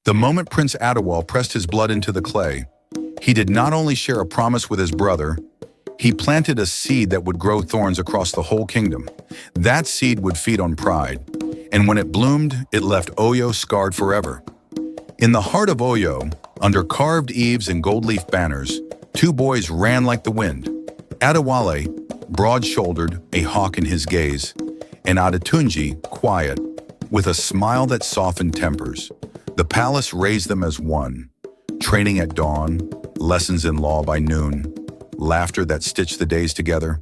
The moment Prince Adewale pressed his blood into the clay, he did not only share a promise with his brother, he planted a seed that would grow thorns across the whole kingdom. That seed would feed on pride, and when it bloomed, it left Oyo scarred forever. In the heart of Oyo, under carved eaves and gold leaf banners, two boys ran like the wind. Adewale, broad-shouldered, a hawk in his gaze, and Adetunji, quiet, with a smile that softened tempers. The palace raised them as one, training at dawn, lessons in law by noon, laughter that stitched the days together.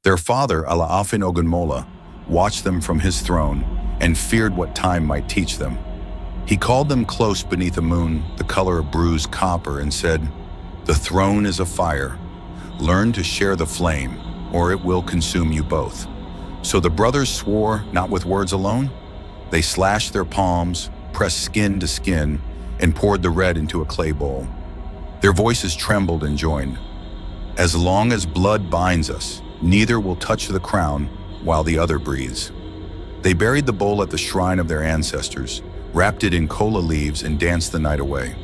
Their father, Alaafin Ogunmola, watched them from his throne and feared what time might teach them. He called them close beneath a moon, the color of bruised copper, and said, "The throne is a fire. Learn to share the flame, or it will consume you both." So the brothers swore, not with words alone. They slashed their palms, pressed skin to skin, and poured the red into a clay bowl. Their voices trembled and joined. "As long as blood binds us, neither will touch the crown while the other breathes." They buried the bowl at the shrine of their ancestors, wrapped it in kola leaves, and danced the night away.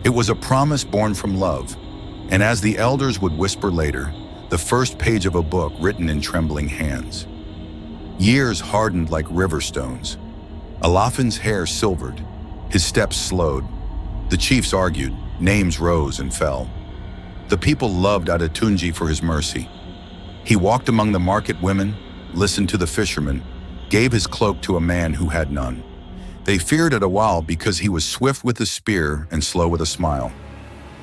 It was a promise born from love, and as the elders would whisper later, the first page of a book written in trembling hands. Years hardened like river stones. Alaafin's hair silvered, his steps slowed. The chiefs argued, names rose and fell. The people loved Adetunji for his mercy. He walked among the market women, listened to the fishermen, gave his cloak to a man who had none. They feared Adewale because he was swift with the spear and slow with a smile.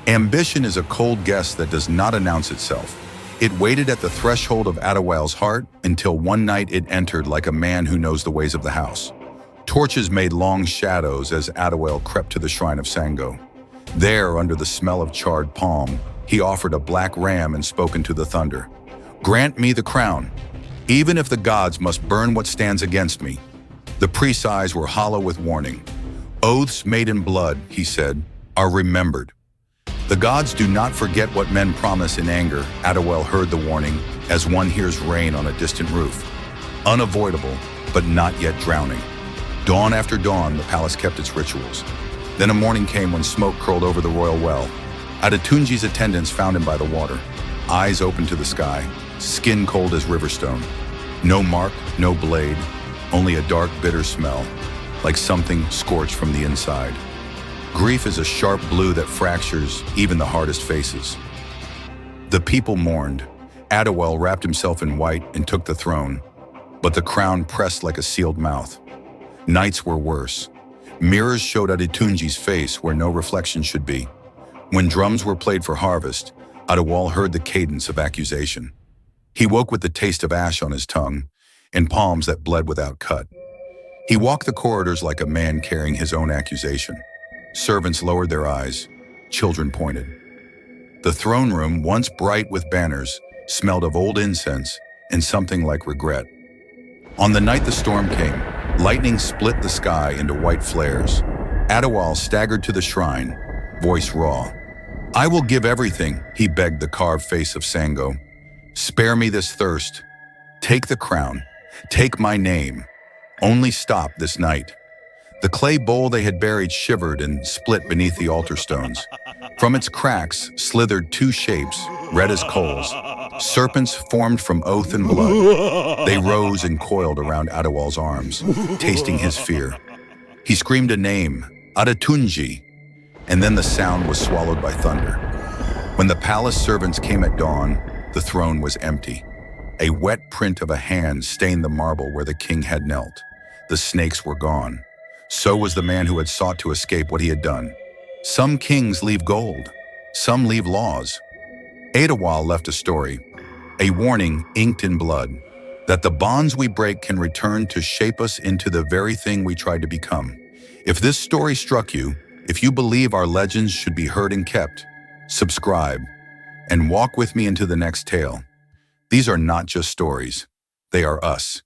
Ambition is a cold guest that does not announce itself. It waited at the threshold of Adewale's heart until one night it entered like a man who knows the ways of the house. Torches made long shadows as Adewale crept to the shrine of Sango. There, under the smell of charred palm, he offered a black ram and spoke into the thunder. "Grant me the crown, even if the gods must burn what stands against me." The priest's eyes were hollow with warning. "Oaths made in blood," he said, "are remembered. The gods do not forget what men promise in anger." Adewale heard the warning as one hears rain on a distant roof. Unavoidable, but not yet drowning. Dawn after dawn, the palace kept its rituals. Then a morning came when smoke curled over the royal well. Adetunji's attendants found him by the water, eyes open to the sky, skin cold as riverstone. No mark, no blade, only a dark, bitter smell, like something scorched from the inside. Grief is a sharp blue that fractures even the hardest faces. The people mourned. Adewale wrapped himself in white and took the throne, but the crown pressed like a sealed mouth. Nights were worse. Mirrors showed Adetunji's face where no reflection should be. When drums were played for harvest, Adewale heard the cadence of accusation. He woke with the taste of ash on his tongue and palms that bled without cut. He walked the corridors like a man carrying his own accusation. Servants lowered their eyes. Children pointed. The throne room, once bright with banners, smelled of old incense and something like regret. On the night the storm came, lightning split the sky into white flares. Adewale staggered to the shrine, voice raw. "I will give everything," he begged the carved face of Sango. "Spare me this thirst. Take the crown. Take my name. Only stop this night." The clay bowl they had buried shivered and split beneath the altar stones. From its cracks slithered two shapes, red as coals, serpents formed from oath and blood. They rose and coiled around Adewale's arms, tasting his fear. He screamed a name, Adetunji, and then the sound was swallowed by thunder. When the palace servants came at dawn, the throne was empty. A wet print of a hand stained the marble where the king had knelt. The snakes were gone. So was the man who had sought to escape what he had done. Some kings leave gold, some leave laws. Adewale left a story, a warning inked in blood, that the bonds we break can return to shape us into the very thing we tried to become. If this story struck you, if you believe our legends should be heard and kept, subscribe and walk with me into the next tale. These are not just stories, they are us.